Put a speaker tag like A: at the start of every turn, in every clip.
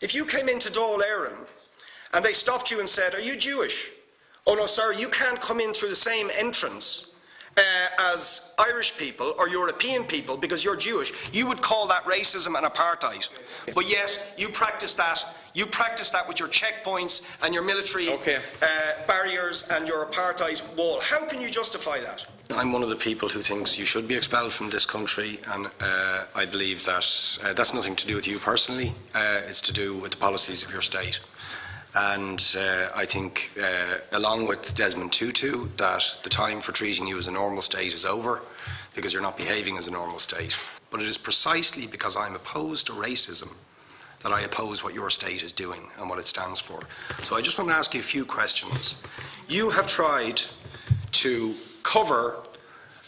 A: If you came into Dáil Éireann and they stopped you and said, "Are you Jewish?" "Oh no, sorry, you can't come in through the same entrance as Irish people or European people because you're Jewish," you would call that racism and apartheid. But yet, you practice that. You practice that with your checkpoints and your military barriers and your apartheid wall. How can you justify that? I'm one of the people who thinks you should be expelled from this country, and I believe that that's nothing to do with you personally. It's to do with the policies of your state. And I think, along with Desmond Tutu, that the time for treating you as a normal state is over because you're not behaving as a normal state. But it is precisely because I'm opposed to racism that I oppose what your state is doing and what it stands for. So I just want to ask you a few questions. You have tried to cover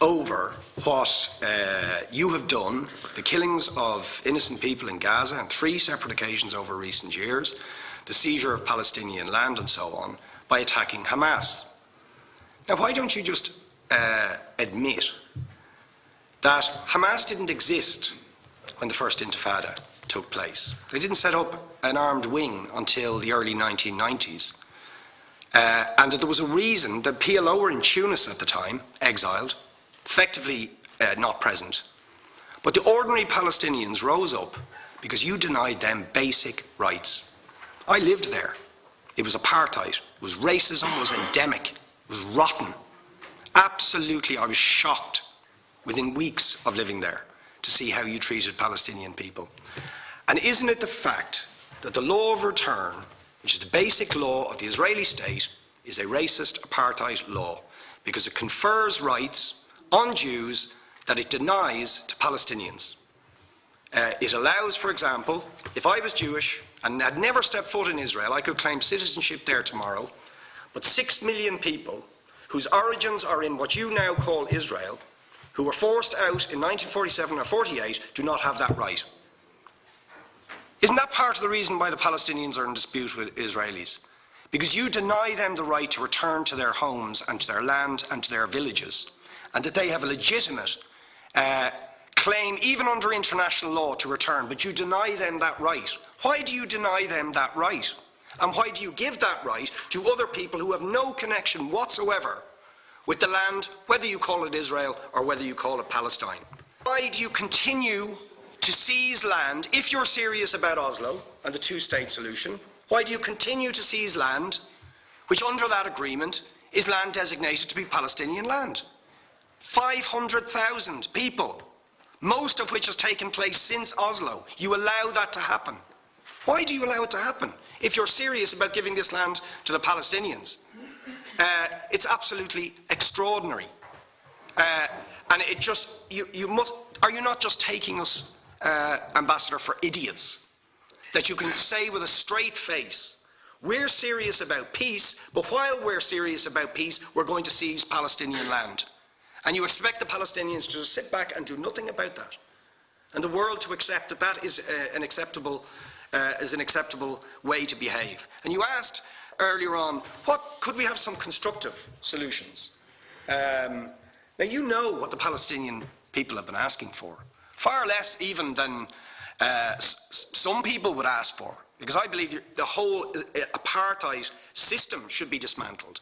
A: over what you have done, the killings of innocent people in Gaza on 3 separate occasions over recent years, the seizure of Palestinian land and so on, by attacking Hamas. Now, why don't you just admit that Hamas didn't exist when the first Intifada took place? They didn't set up an armed wing until the early 1990s. And that there was a reason that PLO were in Tunis at the time, exiled, effectively not present. But the ordinary Palestinians rose up because you denied them basic rights. I lived there. It was apartheid. It was racism. It was endemic. It was rotten. Absolutely, I was shocked within weeks of living there to see how you treated Palestinian people. And isn't it the fact that the law of return, which is the basic law of the Israeli state, is a racist apartheid law because it confers rights on Jews that it denies to Palestinians? It allows, for example, if I was Jewish and had never stepped foot in Israel, I could claim citizenship there tomorrow, but 6 million people whose origins are in what you now call Israel, who were forced out in 1947 or 48, do not have that right. Isn't that part of the reason why the Palestinians are in dispute with Israelis? Because you deny them the right to return to their homes and to their land and to their villages, and that they have a legitimate claim, even under international law, to return, but you deny them that right. Why do you deny them that right? And why do you give that right to other people who have no connection whatsoever with the land, whether you call it Israel or whether you call it Palestine? Why do you continue to seize land, if you're serious about Oslo and the two-state solution? Why do you continue to seize land, which under that agreement is land designated to be Palestinian land? 500,000 people, most of which has taken place since Oslo. You allow that to happen. Why do you allow it to happen if you're serious about giving this land to the Palestinians? It's absolutely extraordinary. And it just, are you not just taking us, Ambassador, for idiots? That you can say with a straight face, we're serious about peace, but while we're serious about peace, we're going to seize Palestinian land. And you expect the Palestinians to just sit back and do nothing about that. And the world to accept that that is an acceptable way to behave. And you asked earlier on, could we have some constructive solutions? Now you know what the Palestinian people have been asking for. Far less even than some people would ask for. Because I believe the whole apartheid system should be dismantled.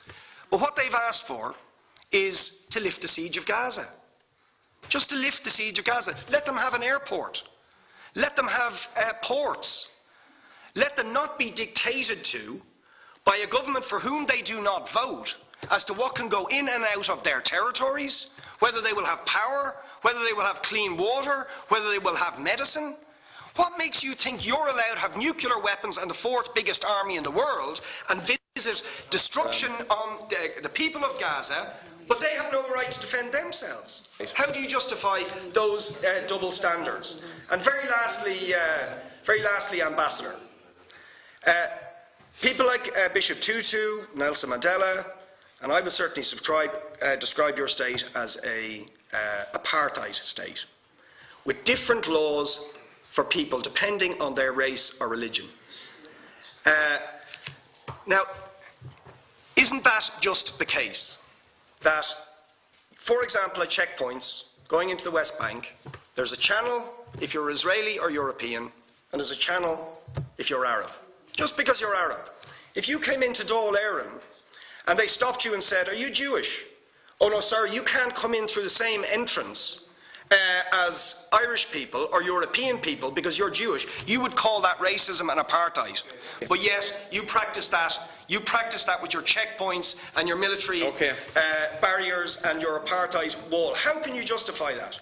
A: But what they've asked for is to lift the siege of Gaza. Just to lift the siege of Gaza. Let them have an airport. Let them have ports. Let them not be dictated to by a government for whom they do not vote as to what can go in and out of their territories, whether they will have power, whether they will have clean water, whether they will have medicine. What makes you think you're allowed to have nuclear weapons and the 4th biggest army in the world and visit destruction on the people of Gaza, but they have no right to defend themselves? How do you justify those double standards? And very lastly, Ambassador, people like Bishop Tutu, Nelson Mandela, and I would certainly describe your state as an apartheid state, with different laws for people depending on their race or religion. Now, isn't that just the case? That, for example, at checkpoints going into the West Bank, there's a channel if you're Israeli or European, and there's a channel if you're Arab. Just because you're Arab. If you came into Dáil Éireann and they stopped you and said, are you Jewish? Oh no, sorry, you can't come in through the same entrance as Irish people or European people because you're Jewish, you would call that racism and apartheid. But yet, you practice that. You practice that with your checkpoints and your military barriers and your apartheid wall. How can you justify that?